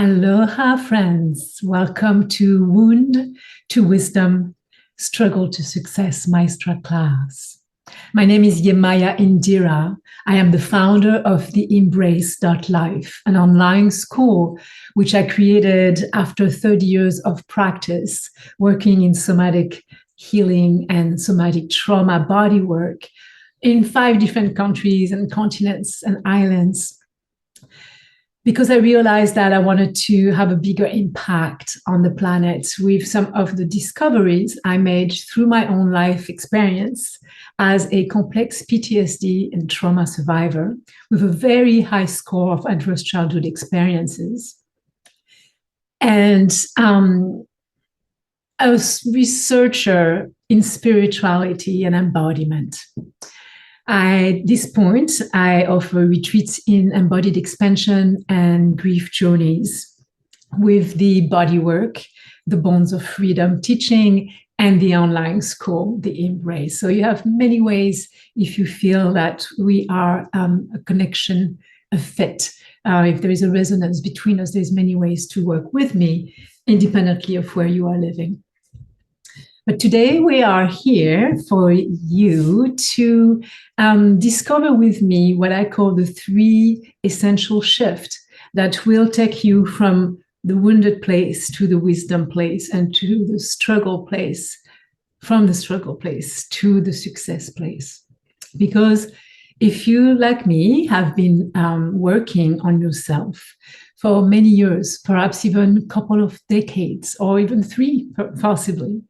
Aloha, friends. Welcome to Wound to Wisdom, Struggle to Success Maestra class. My name is Yemaya Indira. I am the founder of the Embrace.life, an online school which I created after 30 years of practice working in somatic healing and somatic trauma body work in 5 different countries and continents and islands, because I realized that I wanted to have a bigger impact on the planet with some of the discoveries I made through my own life experience as a complex PTSD and trauma survivor with a very high score of adverse childhood experiences. And a researcher in spirituality and embodiment. At this point, I offer retreats in embodied expansion and grief journeys with the body work, the Bonds of Freedom teaching, and the online school, the Embrace. So you have many ways if you feel that we are a connection, a fit. If there is a resonance between us, there's many ways to work with me independently of where you are living. But today we are here for you to discover with me what I call the 3 essential shifts that will take you from the wounded place to the wisdom place and to the struggle place, from the struggle place to the success place. Because if you, like me, have been working on yourself for many years, perhaps even a couple of decades, or even 3 possibly,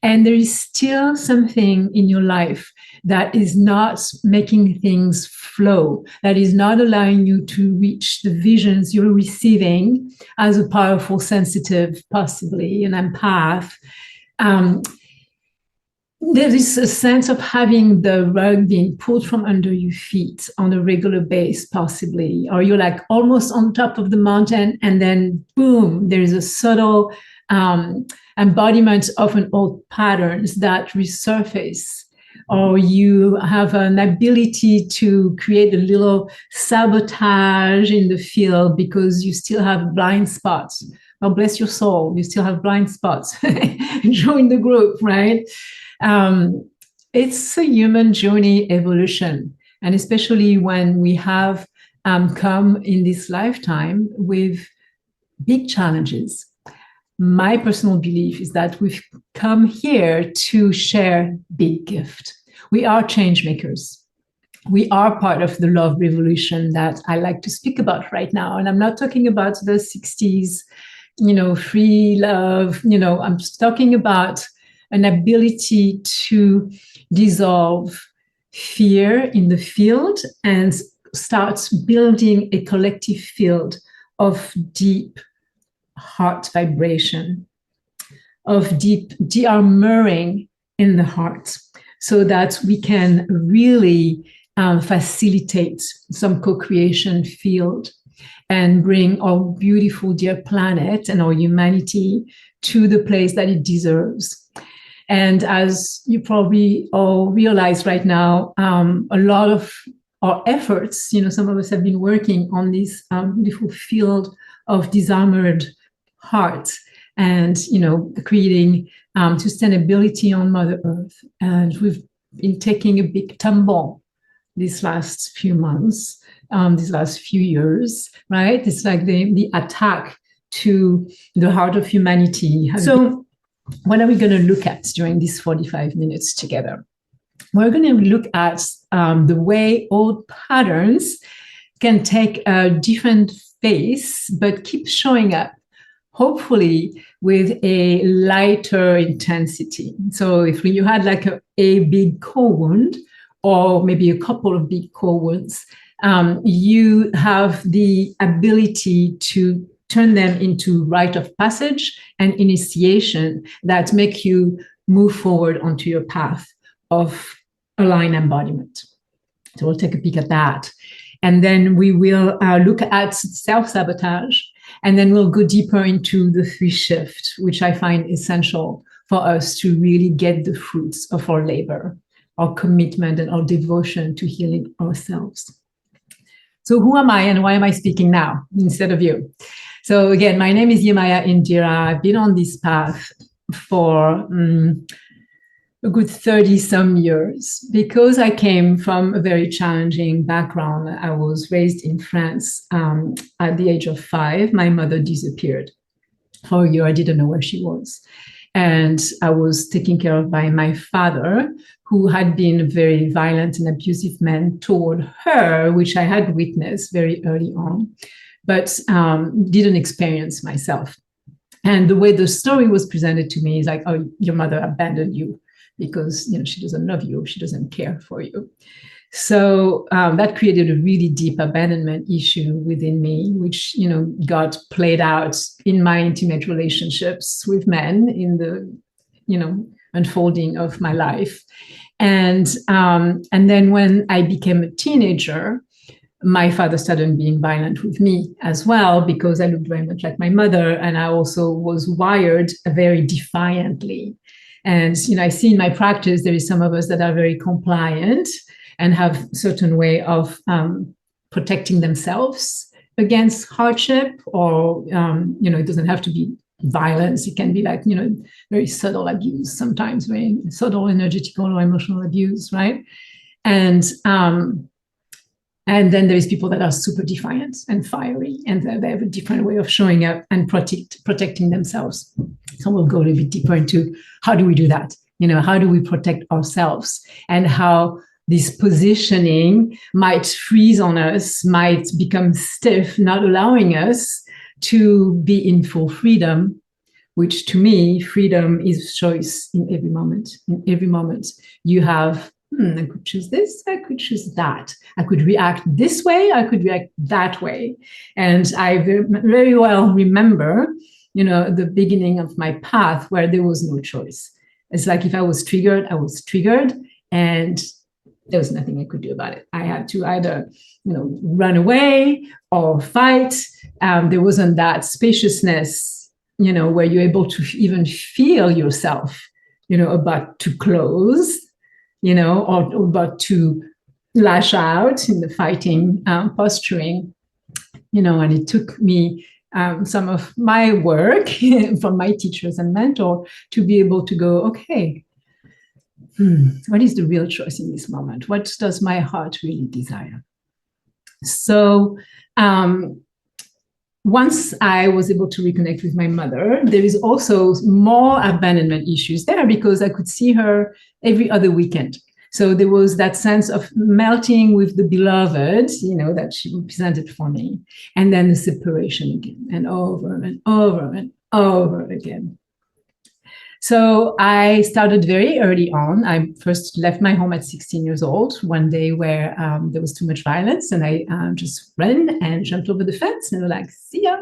and there is still something in your life that is not making things flow, that is not allowing you to reach the visions you're receiving as a powerful, sensitive, possibly an empath, there is a sense of having the rug being pulled from under your feet on a regular basis, possibly, or you're like almost on top of the mountain and then boom, there is a subtle embodiment of an old patterns that resurface, or you have an ability to create a little sabotage in the field because you still have blind spots. Oh, bless your soul, you still have blind spots. Join the group, right? It's a human journey evolution, and especially when we have come in this lifetime with big challenges. My personal belief is that we've come here to share big gift. We are change makers. We are part of the love revolution that I like to speak about right now. And I'm not talking about the 60s, free love, I'm just talking about an ability to dissolve fear in the field and start building a collective field of deep heart vibration, of deep de-armoring in the heart, so that we can really facilitate some co-creation field and bring our beautiful dear planet and our humanity to the place that it deserves. And as you probably all realize right now, a lot of our efforts, some of us have been working on this beautiful field of disarmored heart and, creating sustainability on Mother Earth. And we've been taking a big tumble these last few months, these last few years, right? It's like the attack to the heart of humanity. So what are we going to look at during these 45 minutes together? We're going to look at the way old patterns can take a different face, but keep showing up, hopefully with a lighter intensity. So if you had like a big core wound, or maybe a couple of big core wounds, you have the ability to turn them into rite of passage and initiation that make you move forward onto your path of aligned embodiment. So we'll take a peek at that. And then we will look at self-sabotage, and then we'll go deeper into the 3 shifts, which I find essential for us to really get the fruits of our labor, our commitment, and our devotion to healing ourselves. So who am I and why am I speaking now instead of you? So again, my name is Yemaya Indira. I've been on this path for a good 30 some years because I came from a very challenging background. I was raised in France. At the age of 5, my mother disappeared. For a year, I didn't know where she was. And I was taken care of by my father, who had been a very violent and abusive man toward her, which I had witnessed very early on, but didn't experience myself. And the way the story was presented to me is like, oh, your mother abandoned you because she doesn't love you, she doesn't care for you. So that created a really deep abandonment issue within me, which got played out in my intimate relationships with men in the unfolding of my life. And then when I became a teenager, my father started being violent with me as well, because I looked very much like my mother, and I also was wired very defiantly. And I see in my practice there is some of us that are very compliant and have certain way of protecting themselves against hardship, or it doesn't have to be violence. It can be like very subtle abuse, sometimes very subtle energetical or emotional abuse, right? And then there is people that are super defiant and fiery, and they have a different way of showing up and protecting themselves. So we'll go a little bit deeper into how do we do that? How do we protect ourselves, and how this positioning might freeze on us, might become stiff, not allowing us to be in full freedom, which to me, freedom is choice in every moment. In every moment, you have, I could choose this, I could choose that. I could react this way, I could react that way. And I very well remember, the beginning of my path where there was no choice. It's like if I was triggered, I was triggered, and there was nothing I could do about it. I had to either, run away or fight. There wasn't that spaciousness, where you're able to even feel yourself, about to close, or about to lash out in the fighting posturing, and it took me some of my work from my teachers and mentor to be able to go, okay, what is the real choice in this moment? What does my heart really desire? So once I was able to reconnect with my mother, there is also more abandonment issues there, because I could see her every other weekend. So there was that sense of melting with the beloved, that she represented for me. And then the separation again, and over and over and over again. So I started very early on. I first left my home at 16 years old, one day where there was too much violence, and I just ran and jumped over the fence and like, see ya.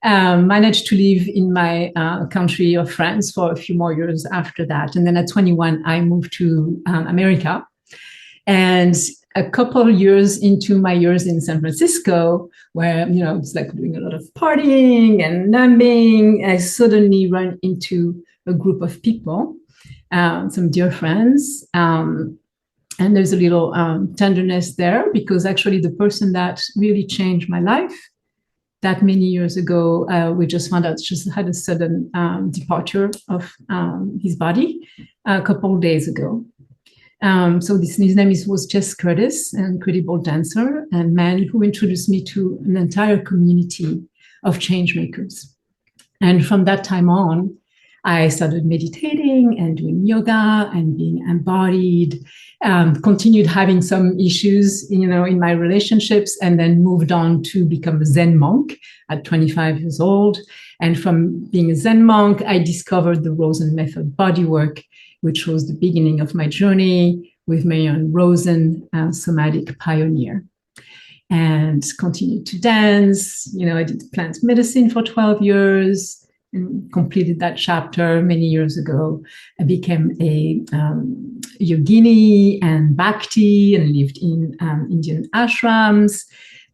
Managed to live in my country of France for a few more years after that. And then at 21, I moved to America. And a couple of years into my years in San Francisco, where, it's like doing a lot of partying and numbing, I suddenly run into a group of people, some dear friends. And there's a little tenderness there, because actually the person that really changed my life that many years ago, we just found out just had a sudden departure of his body a couple of days ago. So his name was Jess Curtis, an incredible dancer and man who introduced me to an entire community of change makers. And from that time on, I started meditating and doing yoga and being embodied, continued having some issues, in my relationships, and then moved on to become a Zen monk at 25 years old. And from being a Zen monk, I discovered the Rosen method bodywork, which was the beginning of my journey with Marianne Rosen, a somatic pioneer, and continued to dance. I did plant medicine for 12 years and completed that chapter many years ago. I became a yogini and bhakti and lived in Indian ashrams.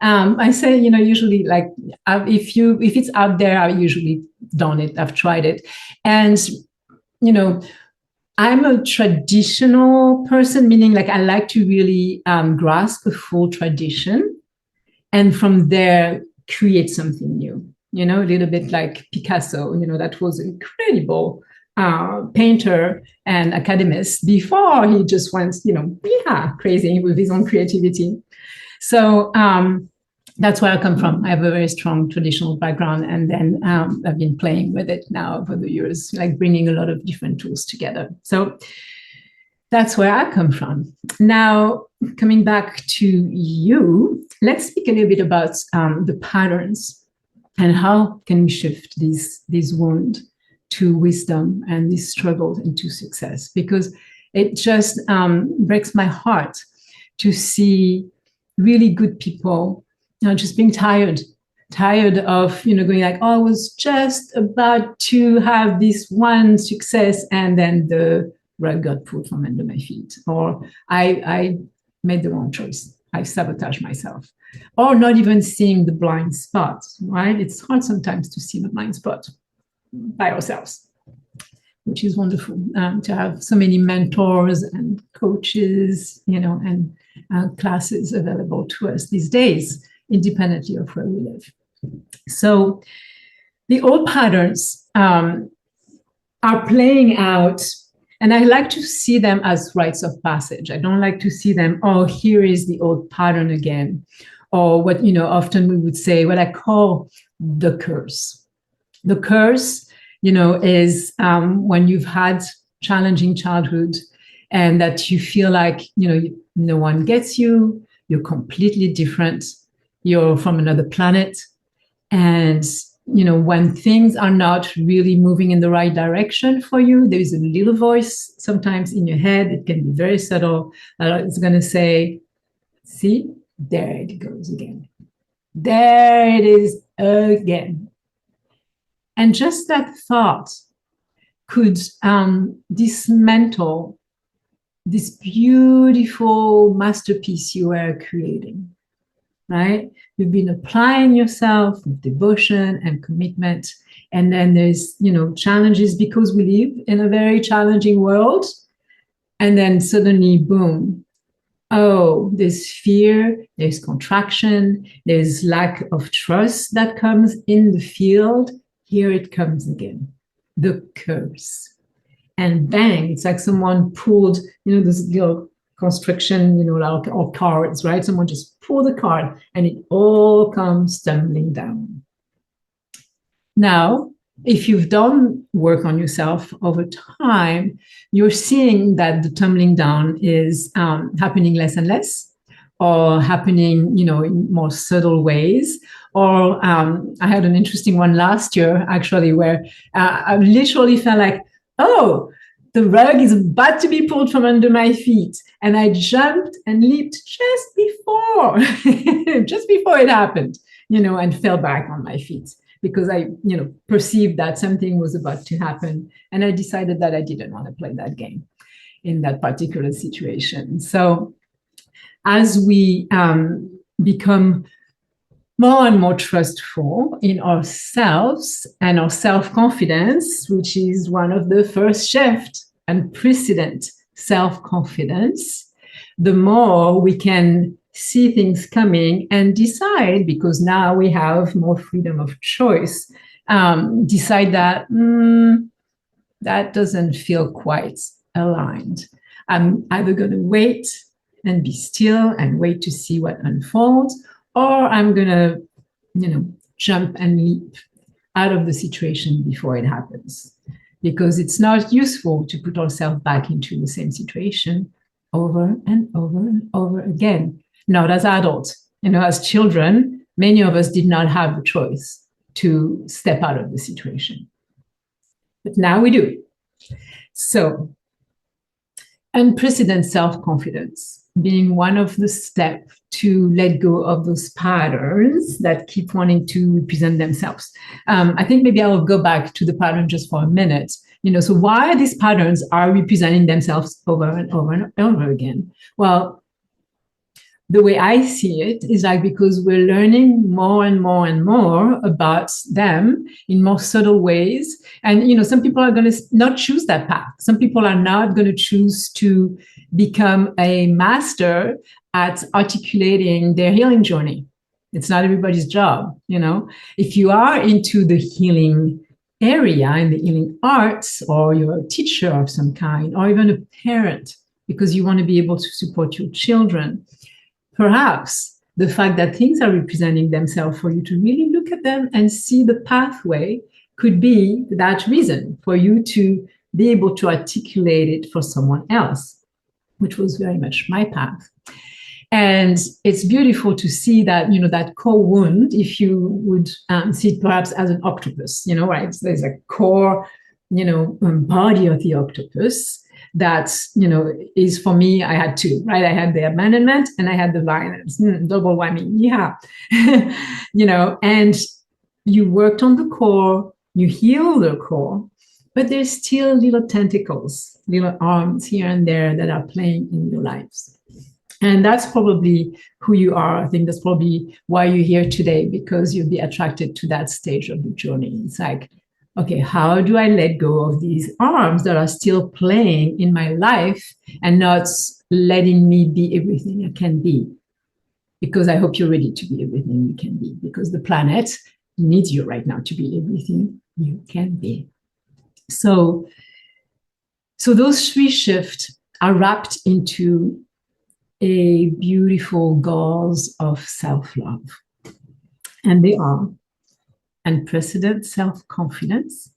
I say, usually like if it's out there, I've usually done it. I've tried it. And, I'm a traditional person, meaning like I like to really grasp a full tradition and from there create something new. a little bit like Picasso, that was an incredible painter and academist before he just went, crazy with his own creativity. So that's where I come from. I have a very strong traditional background, and then I've been playing with it now over the years, like bringing a lot of different tools together. So that's where I come from. Now, coming back to you, let's speak a little bit about the patterns and how can we shift these wounds to wisdom and these struggles into success, because it just breaks my heart to see really good people just being tired of, going like, oh, I was just about to have this one success and then the rug got pulled from under my feet, or I made the wrong choice. I sabotaged myself, or not even seeing the blind spot, right? It's hard sometimes to see the blind spot by ourselves, which is wonderful to have so many mentors and coaches, and classes available to us these days, independently of where we live. So the old patterns are playing out, and I like to see them as rites of passage. I don't like to see them, oh, here is the old pattern again, or what, often we would say, what I call the curse. The curse, is when you've had challenging childhood and that you feel like, no one gets you, you're completely different, you're from another planet. And, when things are not really moving in the right direction for you, there is a little voice sometimes in your head. It can be very subtle. It's going to say, see, there it goes again. There it is again. And just that thought could dismantle this beautiful masterpiece you are creating, right? You've been applying yourself with devotion and commitment. And then there's, challenges because we live in a very challenging world. And then suddenly, boom, oh, there's fear, there's contraction, there's lack of trust that comes in the field. Here it comes again, the curse. And bang, it's like someone pulled, this little constriction, like, or cards, right? Someone just pulled the card and it all comes tumbling down. Now, if you've done work on yourself over time, you're seeing that the tumbling down is happening less and less, or happening, in more subtle ways. Or I had an interesting one last year, actually, where I literally felt like, oh, the rug is about to be pulled from under my feet. And I jumped and leaped just before it happened, and fell back on my feet because I, perceived that something was about to happen. And I decided that I didn't want to play that game in that particular situation. So as we become more and more trustful in ourselves and our self-confidence, which is one of the first shift, unprecedented self-confidence, the more we can see things coming and decide, because now we have more freedom of choice, decide that that doesn't feel quite aligned. I'm either going to wait and be still and wait to see what unfolds, or I'm going to, jump and leap out of the situation before it happens, because it's not useful to put ourselves back into the same situation over and over and over again. Not as adults, as children, many of us did not have the choice to step out of the situation. But now we do. So, unprecedented self-confidence being one of the steps to let go of those patterns that keep wanting to represent themselves. I think maybe I'll go back to the pattern just for a minute. So why these patterns are representing themselves over and over and over again? Well, the way I see it is like because we're learning more and more and more about them in more subtle ways. And, some people are going to not choose that path. Some people are not going to choose to become a master at articulating their healing journey. It's not everybody's job, you know. If you are into the healing area in the healing arts, or you're a teacher of some kind, or even a parent, because you want to be able to support your children, perhaps the fact that things are representing themselves for you to really look at them and see the pathway could be that reason for you to be able to articulate it for someone else, which was very much my path. And it's beautiful to see that, you know, that core wound, if you would see it perhaps as an octopus, you know, right? So there's a core, you know, body of the octopus that, you know, is, for me, I had two, right? I had the abandonment and I had the violence, double whammy, yeah. You know, and you worked on the core, you heal the core, but there's still little tentacles, little arms here and there that are playing in your lives. And that's probably who you are. I think that's probably why you're here today, because you'll be attracted to that stage of the journey. It's like, okay, how do I let go of these arms that are still playing in my life and not letting me be everything I can be? Because I hope you're ready to be everything you can be, because the planet needs you right now to be everything you can be. So those three shifts are wrapped into a beautiful gauze of self-love. And they are unprecedented self-confidence,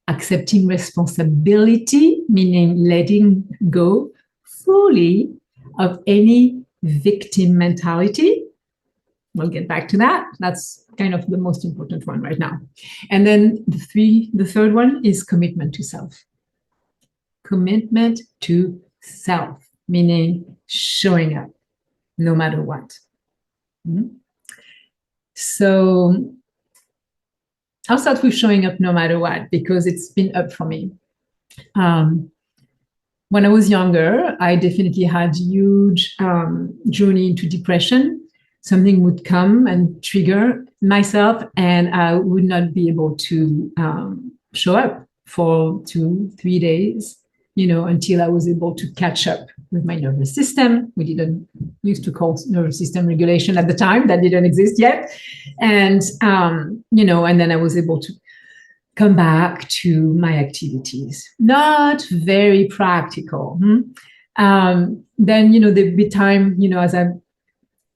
accepting responsibility, meaning letting go fully of any victim mentality. We'll get back to that. That's kind of the most important one right now. And then the third one is commitment to self. Commitment to self, meaning showing up no matter what. So I'll start with showing up no matter what, because it's been up for me. When I was younger, I definitely had huge journey into depression. Something would come and trigger myself, and I would not be able to show up for 2-3 days, you know, until I was able to catch up with my nervous system. We didn't used to call nervous system regulation at the time. That didn't exist yet. And, you know, and then I was able to come back to my activities. Not very practical. Then, you know, there'd be time, you know, as I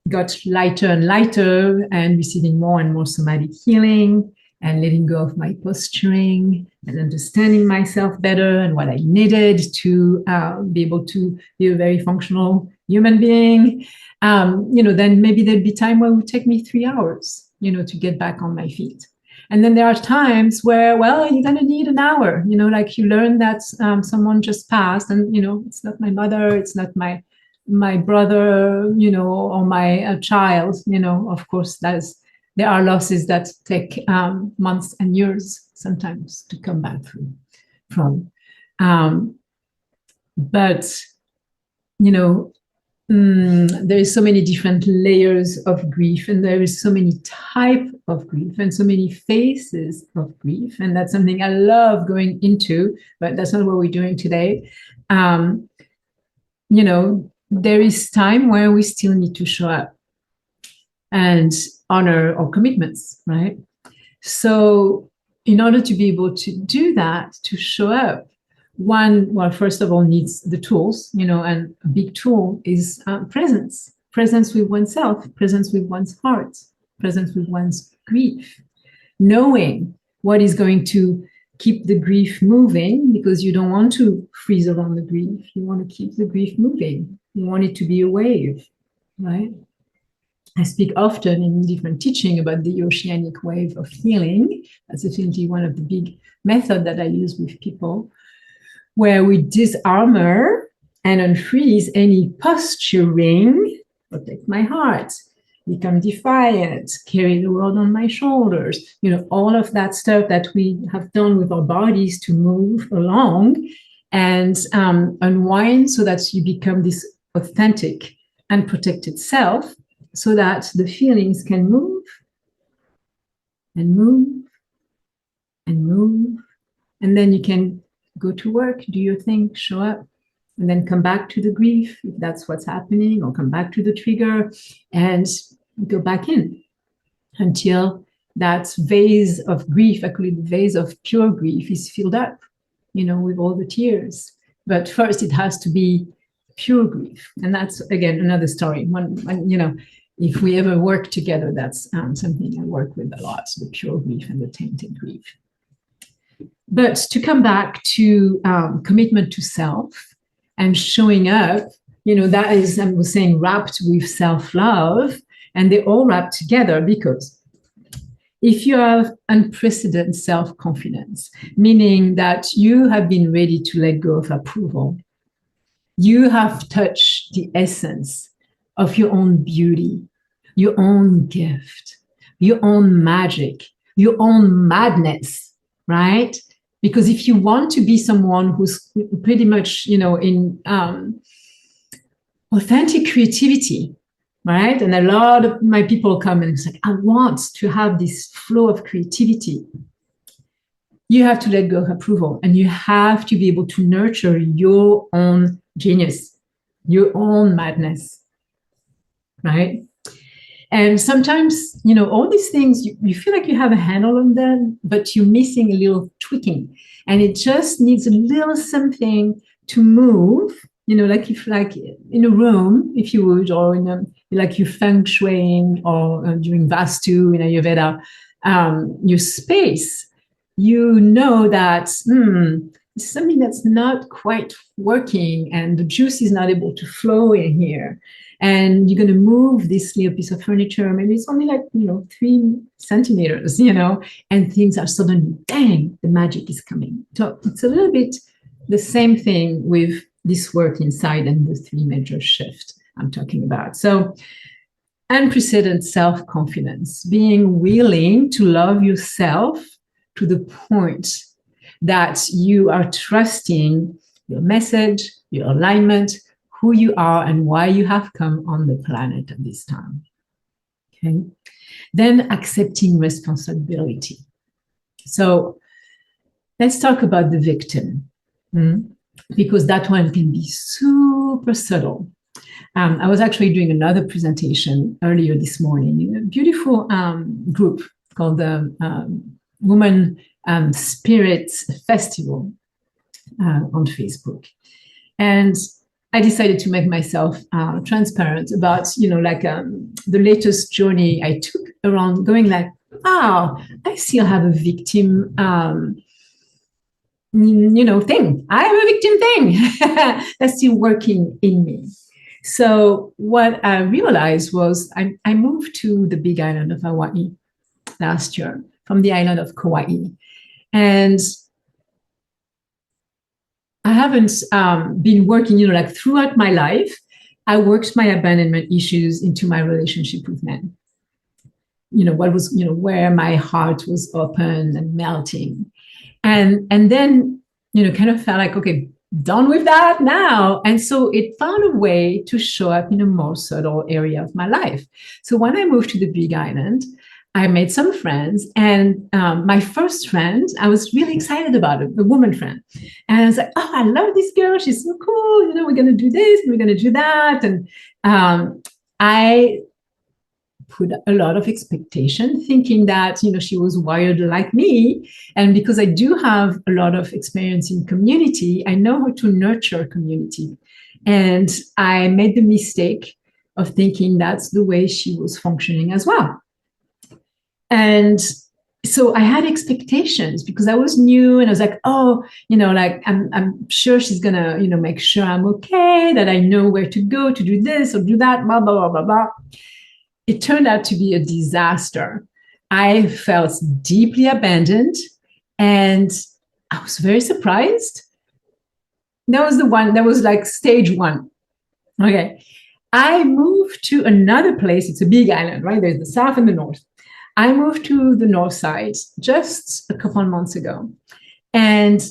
got lighter and lighter and receiving more and more somatic healing and letting go of my posturing and understanding myself better and what I needed to be able to be a very functional human being. You know, then maybe there'd be time where it would take me 3 hours, you know, to get back on my feet. And then there are times where, well, you're going to need an hour, you know, like you learn that someone just passed and, you know, it's not my mother, it's not my brother, you know, or my child, you know. Of course, there are losses that take months and years sometimes to come back from. But, you know, there is so many different layers of grief, and there is so many types of grief and so many phases of grief. And that's something I love going into, but that's not what we're doing today. You know, there is time where we still need to show up and honor our commitments, right? So in order to be able to do that, to show up, one, well, first of all, needs the tools, you know, and a big tool is presence with oneself, presence with one's heart, presence with one's grief, knowing what is going to keep the grief moving, because you don't want to freeze around the grief. You want to keep the grief moving. You want it to be a wave, right? I speak often in different teaching about the oceanic wave of healing. That's definitely one of the big methods that I use with people, where we disarmor and unfreeze any posturing, protect my heart, become defiant, carry the world on my shoulders, you know, all of that stuff that we have done with our bodies to move along and unwind, so that you become this authentic and protected self, so that the feelings can move and move and move. And then you can go to work, do your thing, show up, and then come back to the grief, if that's what's happening, or come back to the trigger and go back in until that vase of grief, I call it the vase of pure grief, is filled up, with all the tears. But first it has to be pure grief. And that's, again, another story. If we ever work together, that's something I work with a lot, the pure grief and the tainted grief. But to come back to commitment to self and showing up, that is, I was saying, wrapped with self-love, and they all wrap together, because if you have unprecedented self-confidence, meaning that you have been ready to let go of approval, you have touched the essence of your own beauty, your own gift, your own magic, your own madness, right? Because if you want to be someone who's pretty much, in authentic creativity, right? And a lot of my people come and it's like, I want to have this flow of creativity. You have to let go of approval, and you have to be able to nurture your own genius, your own madness, right? And sometimes, all these things, you feel like you have a handle on them, but you're missing a little tweaking. And it just needs a little something to move, like in a room, if you would, or like you feng shuiing, or doing Vastu in Ayurveda, your space, that it's something that's not quite working, and the juice is not able to flow in here. And you're going to move this little piece of furniture, maybe it's only like, 3 centimeters, and things are suddenly, dang, the magic is coming. So it's a little bit the same thing with this work inside and the 3 major shift I'm talking about. So unprecedented self-confidence, being willing to love yourself to the point that you are trusting your message, your alignment, who you are, and why you have come on the planet at this time. Okay. Then accepting responsibility. So let's talk about the victim, because that one can be super subtle. I was actually doing another presentation earlier this morning in a beautiful group called the Woman Spirit Festival on Facebook. And I decided to make myself transparent about, the latest journey I took around going like, I still have a victim, thing. I have a victim thing that's still working in me. So what I realized was I moved to the big island of Hawaii last year from the island of Kauai. And I haven't been working, throughout my life. I worked my abandonment issues into my relationship with men. Where my heart was open and melting. And then, kind of felt like, okay, done with that now. And so it found a way to show up in a more subtle area of my life. So when I moved to the big island, I made some friends, and my first friend, I was really excited about it, a woman friend. And I was like, I love this girl. She's so cool. We're going to do this, we're going to do that. And I put a lot of expectation, thinking that, she was wired like me. And because I do have a lot of experience in community, I know how to nurture community. And I made the mistake of thinking that's the way she was functioning as well. And so I had expectations because I was new, and I was like, I'm sure she's gonna, make sure I'm okay, that I know where to go to do this or do that, blah, blah, blah, blah, blah. It turned out to be a disaster. I felt deeply abandoned, and I was very surprised. That was like stage 1. Okay. I moved to another place. It's a big island, right? There's the south and the north. I moved to the north side just a couple of months ago. And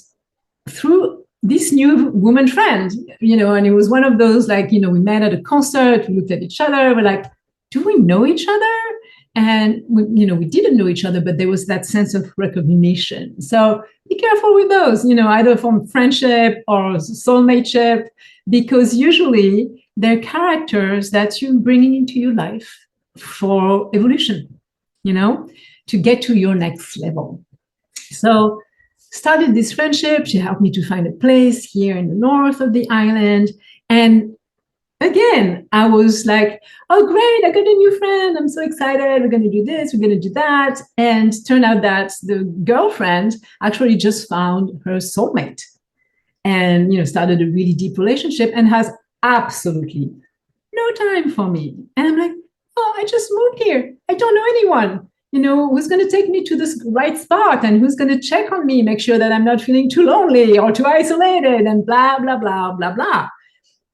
through this new woman friend, and it was one of those, we met at a concert, we looked at each other, we're like, do we know each other? And we didn't know each other, but there was that sense of recognition. So be careful with those, either from friendship or soulmateship, because usually they're characters that you're bringing into your life for evolution, to get to your next level. So started this friendship. She helped me to find a place here in the north of the island. And again, I was like, oh, great, I got a new friend. I'm so excited. We're going to do this, we're going to do that. And turned out that the girlfriend actually just found her soulmate and, started a really deep relationship and has absolutely no time for me. And I'm like, oh, I just moved here. I don't know anyone. Who's going to take me to this right spot and who's going to check on me, make sure that I'm not feeling too lonely or too isolated and blah, blah, blah, blah, blah.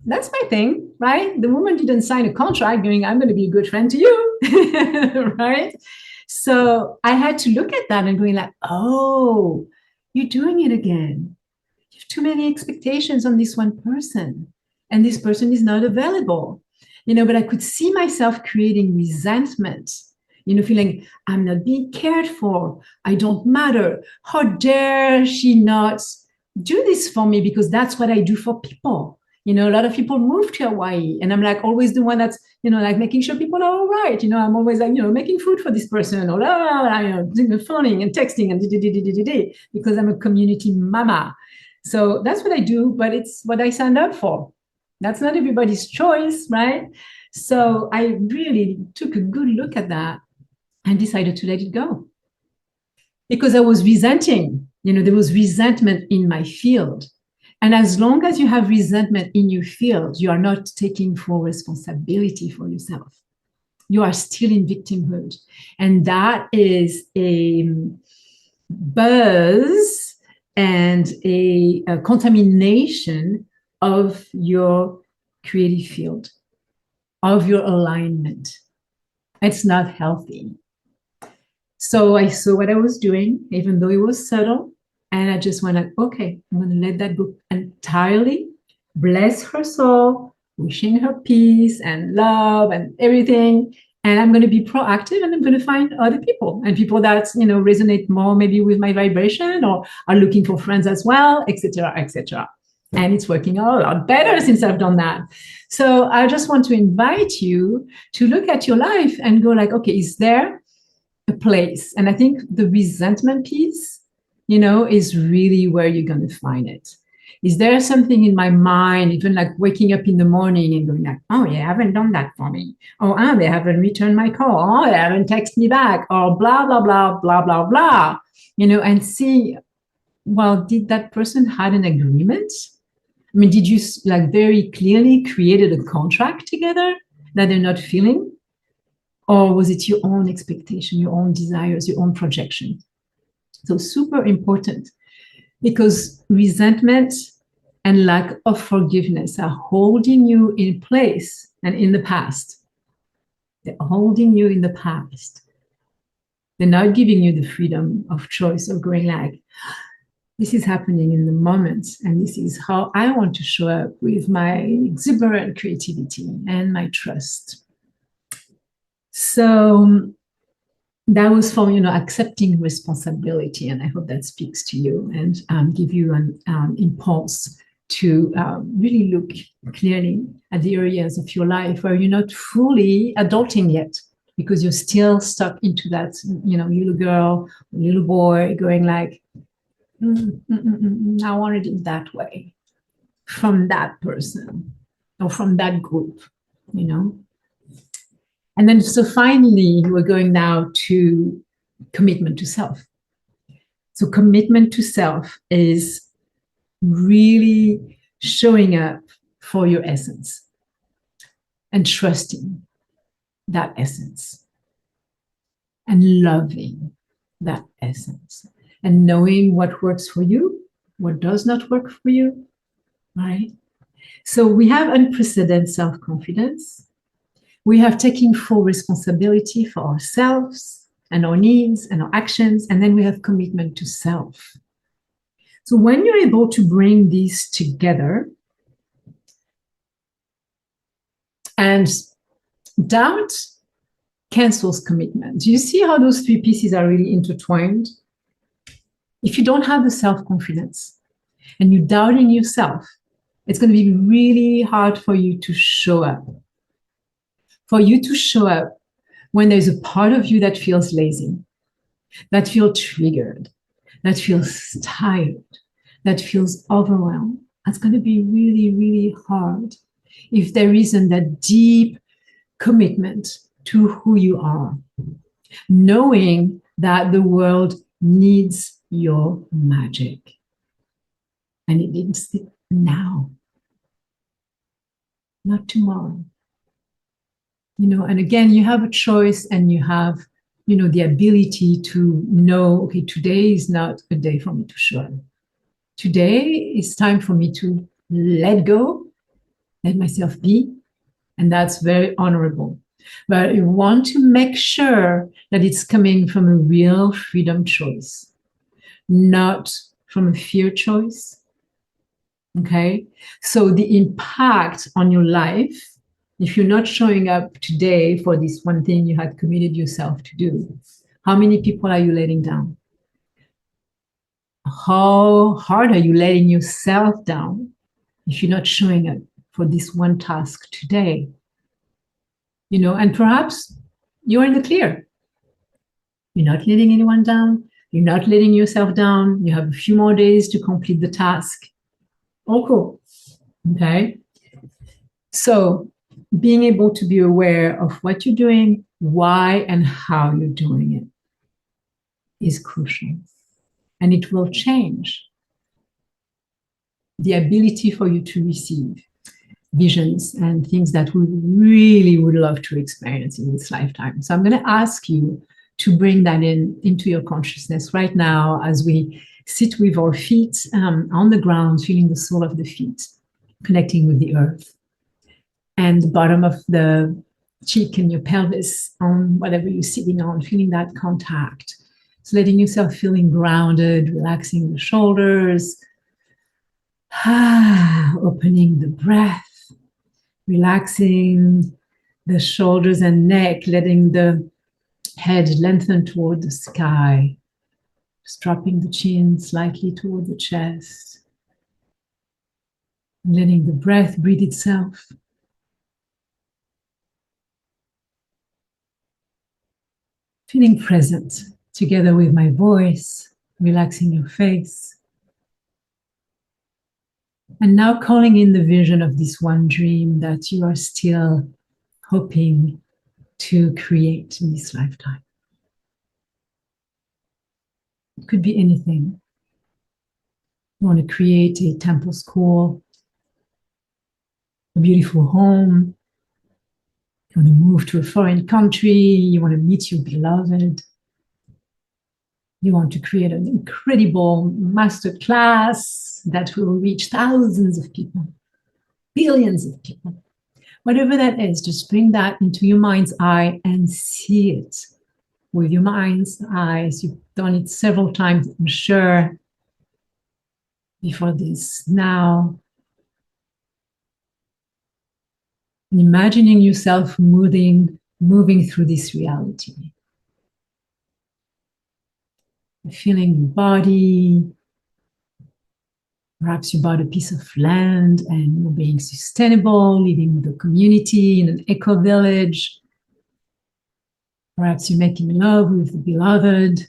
That's my thing, right? The woman didn't sign a contract going, I'm going to be a good friend to you, right? So I had to look at that and going like, oh, you're doing it again. You have too many expectations on this one person and this person is not available, but I could see myself creating resentment, feeling I'm not being cared for. I don't matter. How dare she not do this for me? Because that's what I do for people. A lot of people move to Hawaii and I'm like always the one that's, like making sure people are all right. I'm always like, making food for this person or phoning and texting and because I'm a community mama. So that's what I do, but it's what I signed up for. That's not everybody's choice, right? So I really took a good look at that and decided to let it go because I was resenting, there was resentment in my field. And as long as you have resentment in your field, you are not taking full responsibility for yourself. You are still in victimhood. And that is a buzz and a contamination of your creative field, of your alignment. It's not healthy. So I saw what I was doing, even though it was subtle. And I just went like, okay, I'm going to let that go entirely. Bless her soul, wishing her peace and love and everything. And I'm going to be proactive and I'm going to find other people and people that, resonate more maybe with my vibration or are looking for friends as well, etc., etc. And it's working a lot better since I've done that. So I just want to invite you to look at your life and go like, okay, is there a place? And I think the resentment piece, is really where you're going to find it. Is there something in my mind, even like waking up in the morning and going like, oh, yeah, I haven't done that for me. Oh, they haven't returned my call. Oh, they haven't texted me back. Or blah, blah, blah, blah, blah, blah. And see, well, did that person had an agreement? I mean, did you like very clearly created a contract together that they're not feeling? Or was it your own expectation, your own desires, your own projection? So super important because resentment and lack of forgiveness are holding you in place and in the past. They're holding you in the past. They're not giving you the freedom of choice of going like, this is happening in the moment, and this is how I want to show up with my exuberant creativity and my trust. So that was for, accepting responsibility. And I hope that speaks to you and give you an impulse to really look clearly at the areas of your life where you're not fully adulting yet because you're still stuck into that, little girl, little boy going like, I wanted it that way from that person or from that group, And then, so finally, we're going now to commitment to self. So commitment to self is really showing up for your essence and trusting that essence and loving that essence and knowing what works for you, what does not work for you, right? So we have unprecedented self-confidence. We have taken full responsibility for ourselves and our needs and our actions, and then we have commitment to self. So when you're able to bring these together, and doubt cancels commitment. Do you see how those three pieces are really intertwined? If you don't have the self-confidence and you're doubting yourself, it's going to be really hard for you to show up. For you to show up when there's a part of you that feels lazy, that feels triggered, that feels tired, that feels overwhelmed, that's going to be really, really hard if there isn't that deep commitment to who you are, knowing that the world needs your magic and it needs it now, not tomorrow. And again, you have a choice and you have, the ability to know, okay, today is not a day for me to show up. Today is time for me to let go, let myself be, and that's very honorable. But you want to make sure that it's coming from a real freedom choice, not from a fear choice. Okay? So the impact on your life, if you're not showing up today for this one thing you had committed yourself to do, how many people are you letting down? How hard are you letting yourself down if you're not showing up for this one task today? And perhaps you're in the clear. You're not letting anyone down. You're not letting yourself down. You have a few more days to complete the task. Oh, cool. Okay. So being able to be aware of what you're doing, why and how you're doing it is crucial. And it will change the ability for you to receive visions and things that we really would love to experience in this lifetime. So I'm going to ask you to bring that into your consciousness right now as we sit with our feet on the ground, feeling the sole of the feet, connecting with the earth, and the bottom of the cheek and your pelvis on whatever you're sitting on, feeling that contact. So letting yourself feeling grounded, relaxing the shoulders, opening the breath, relaxing the shoulders and neck, letting the head lengthen toward the sky, just dropping the chin slightly toward the chest, and letting the breath breathe itself. Feeling present together with my voice, relaxing your face. And now calling in the vision of this one dream that you are still hoping to create in this lifetime. It could be anything. You want to create a temple school, a beautiful home. You want to move to a foreign country. You want to meet your beloved. You want to create an incredible master class that will reach thousands of people, billions of people. Whatever that is, just bring that into your mind's eye and see it with your mind's eyes. You've done it several times, I'm sure, before this. Now, imagining yourself moving through this reality. Feeling your body. Perhaps you bought a piece of land and you're being sustainable, living with a community in an eco village. Perhaps you're making love with the beloved.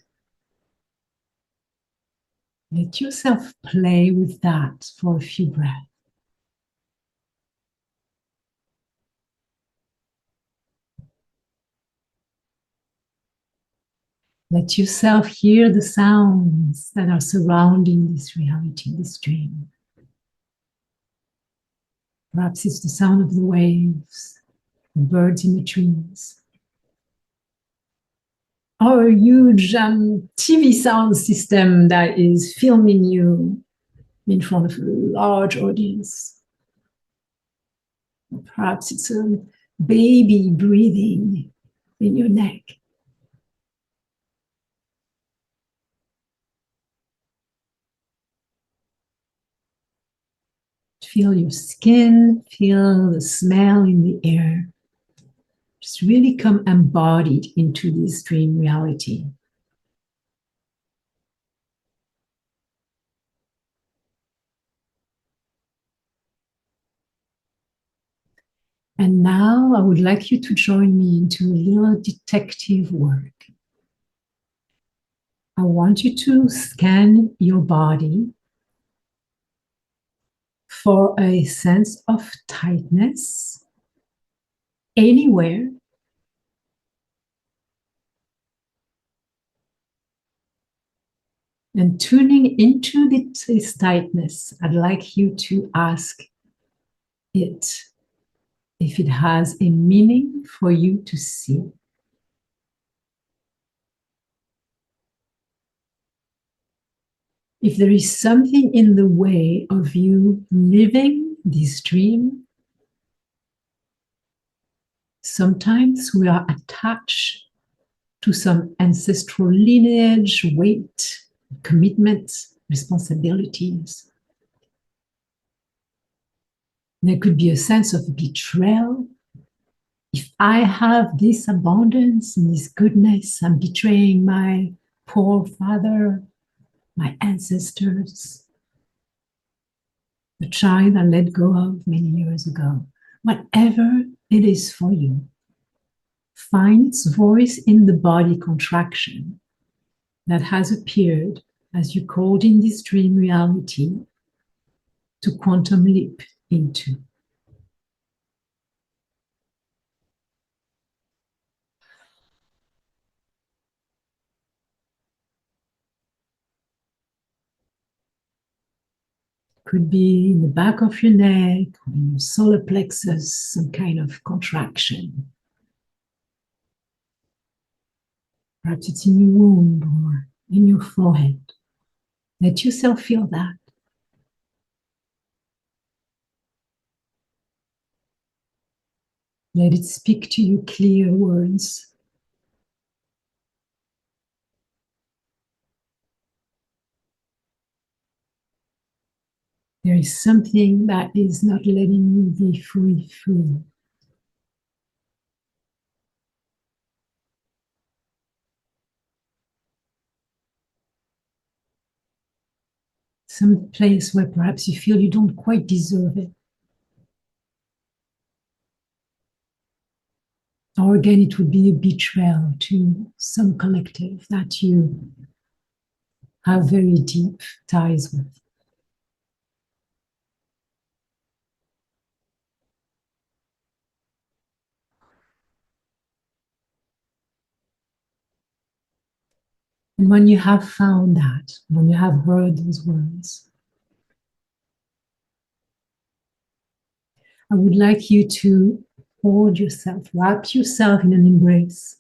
Let yourself play with that for a few breaths. Let yourself hear the sounds that are surrounding this reality, this dream. Perhaps it's the sound of the waves, the birds in the trees, or a huge TV sound system that is filming you in front of a large audience. Perhaps it's a baby breathing in your neck. Feel your skin, feel the smell in the air. Just really come embodied into this dream reality. And now I would like you to join me into a little detective work. I want you to scan your body for a sense of tightness anywhere. And tuning into this tightness, I'd like you to ask it if it has a meaning for you to see. If there is something in the way of you living this dream, sometimes we are attached to some ancestral lineage, weight, commitments, responsibilities. There could be a sense of betrayal. If I have this abundance and this goodness, I'm betraying my poor father, my ancestors, the child I let go of many years ago. Whatever it is for you, find its voice in the body contraction that has appeared as you called in this dream reality to quantum leap into. Could be in the back of your neck, or in your solar plexus, some kind of contraction. Perhaps it's in your womb or in your forehead. Let yourself feel that. Let it speak to you clear words. There is something that is not letting you be fully free. Some place where perhaps you feel you don't quite deserve it. Or again, it would be a betrayal to some collective that you have very deep ties with. And when you have found that, when you have heard those words, I would like you to hold yourself, wrap yourself in an embrace,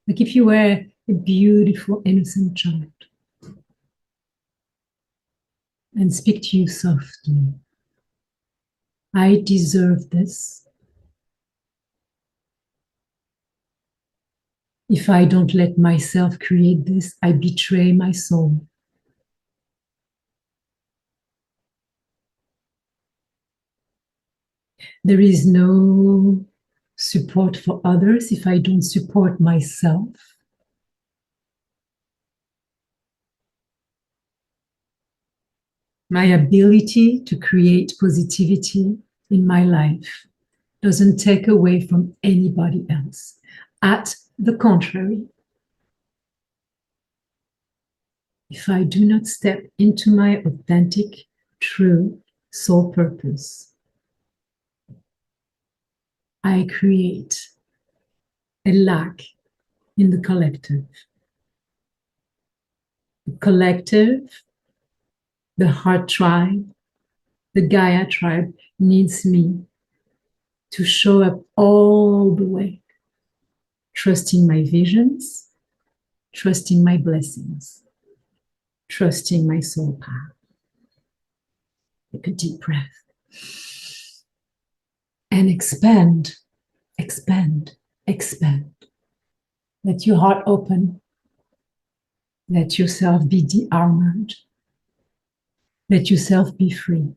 like if you were a beautiful, innocent child, and speak to you softly. I deserve this. If I don't let myself create this, I betray my soul. There is no support for others if I don't support myself. My ability to create positivity in my life doesn't take away from anybody else. At the contrary, if I do not step into my authentic, true soul purpose, I create a lack in the collective. The collective, the heart tribe, the Gaia tribe needs me to show up all the way, trusting my visions, trusting my blessings, trusting my soul path. Take a deep breath and expand, expand, expand. Let your heart open. Let yourself be de-armored. Let yourself be free.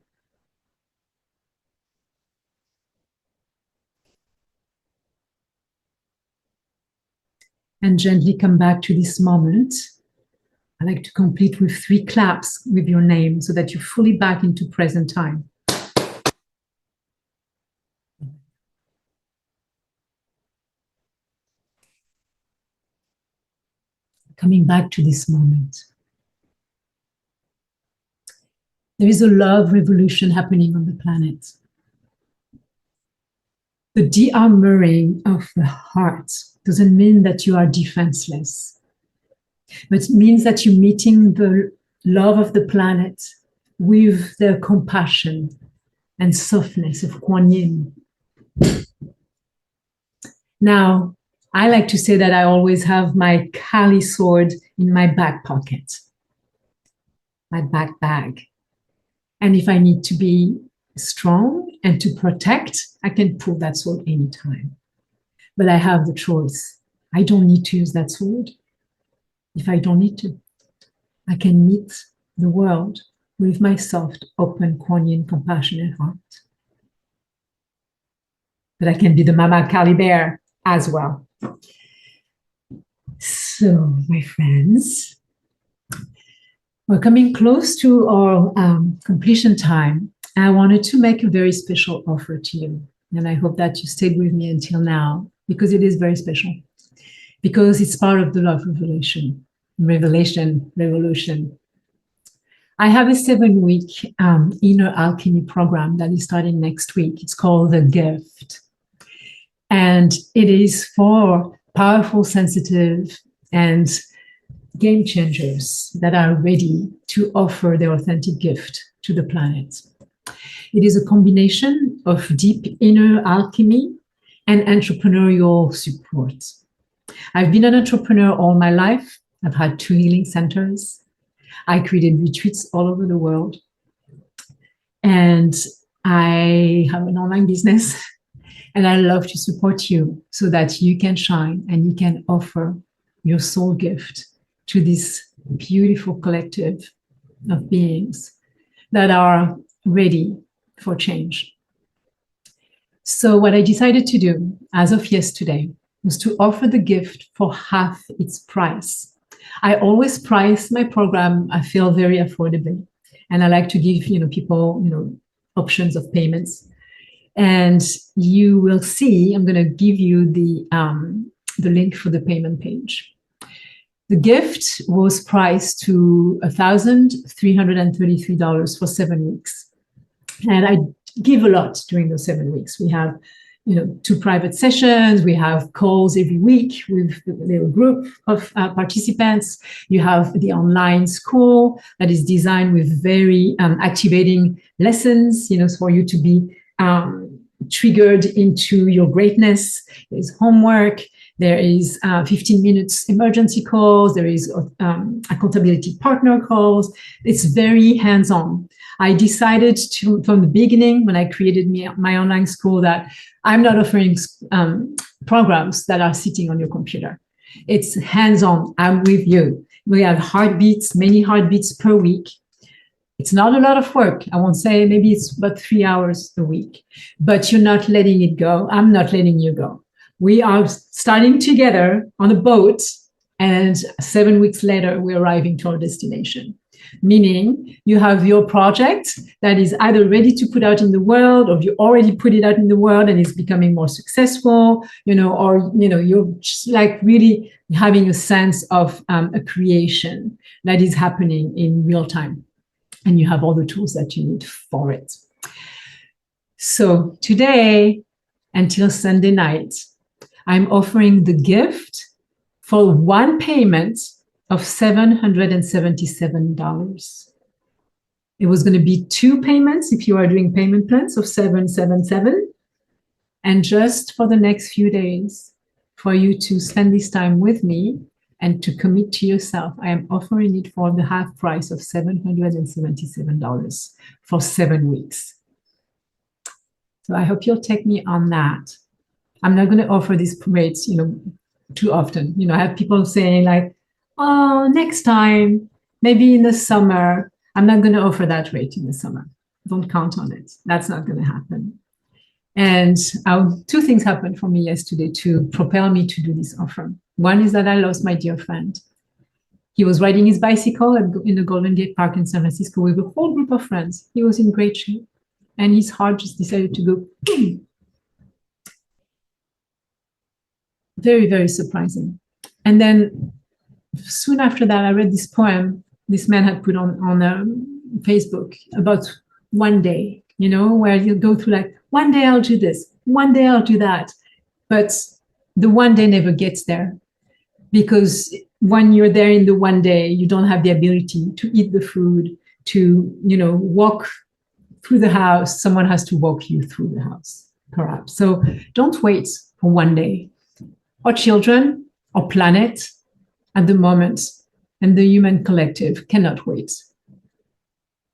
And gently come back to this moment. I like to complete with 3 claps with your name so that you're fully back into present time. coming back to this moment. There is a love revolution happening on the planet. The de-armoring of the heart doesn't mean that you are defenseless, but it means that you're meeting the love of the planet with the compassion and softness of Kuan Yin. Now, I like to say that I always have my Kali sword in my back pocket, my back bag. And if I need to be strong and to protect, I can pull that sword anytime. But I have the choice. I don't need to use that sword if I don't need to. I can meet the world with my soft, open, Kuan Yin, compassionate heart. But I can be the Mama Kali bear as well. So, my friends, we're coming close to our completion time. I wanted to make a very special offer to you. And I hope that you stayed with me until now, because it is very special. Because it's part of the love revolution. I have a 7-week inner alchemy program that is starting next week. It's called The Gift. And it is for powerful, sensitive, and game changers that are ready to offer their authentic gift to the planet. It is a combination of deep inner alchemy and entrepreneurial support. I've been an entrepreneur all my life. I've had 2 healing centers. I created retreats all over the world. And I have an online business. And I love to support you so that you can shine and you can offer your soul gift to this beautiful collective of beings that are ready for change. So what I decided to do as of yesterday was to offer the gift for half its price. I always price my program, I feel, very affordably. And I like to give people options of payments. And you will see, I'm going to give you the link for the payment page. The gift was priced to $1,333 for 7 weeks. And I give a lot during those 7 weeks. We have 2 private sessions. We have calls every week with a little group of participants. You have the online school that is designed with very activating lessons, for you to be triggered into your greatness. There's homework. There is 15 minutes emergency calls. There is accountability partner calls. It's very hands-on. I decided from the beginning, when I created my online school, that I'm not offering programs that are sitting on your computer. It's hands-on. I'm with you. We have many heartbeats per week. It's not a lot of work. I won't say, maybe it's about 3 hours a week, but you're not letting it go. I'm not letting you go. We are starting together on a boat, and 7 weeks later, we're arriving to our destination. Meaning you have your project that is either ready to put out in the world, or you already put it out in the world and it's becoming more successful, or you're just like really having a sense of a creation that is happening in real time. And you have all the tools that you need for it. So today, until Sunday night, I'm offering the gift for one payment of $777. It was going to be 2 payments if you are doing payment plans of $777. And just for the next few days, for you to spend this time with me and to commit to yourself, I am offering it for the half price of $777 for 7 weeks. So I hope you'll take me on that. I'm not going to offer these rates, too often. I have people saying like, oh, next time, maybe in the summer. I'm not going to offer that rate in the summer. Don't count on it. That's not going to happen. And 2 things happened for me yesterday to propel me to do this offer. One is that I lost my dear friend. He was riding his bicycle in the Golden Gate Park in San Francisco with a whole group of friends. He was in great shape. And his heart just decided to go, boom. Very, very surprising. And then soon after that, I read this poem this man had put on Facebook about one day, where you go through like, one day I'll do this, one day I'll do that. But the one day never gets there, because when you're there in the one day, you don't have the ability to eat the food, to, walk through the house. Someone has to walk you through the house, perhaps. So don't wait for one day. Our children, our planet, at the moment, and the human collective cannot wait.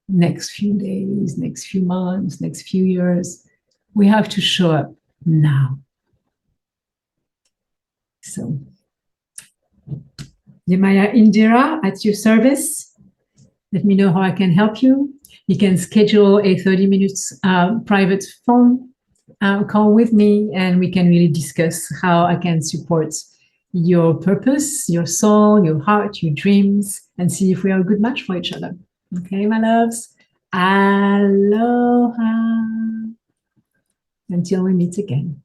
Next few days, next few months, next few years, we have to show up now. So, Yemaya Indira, at your service. Let me know how I can help you. You can schedule a 30 minutes private phone call with me, and we can really discuss how I can support your purpose, your soul, your heart, your dreams, and see if we are a good match for each other. Okay, my loves. Aloha. Until we meet again.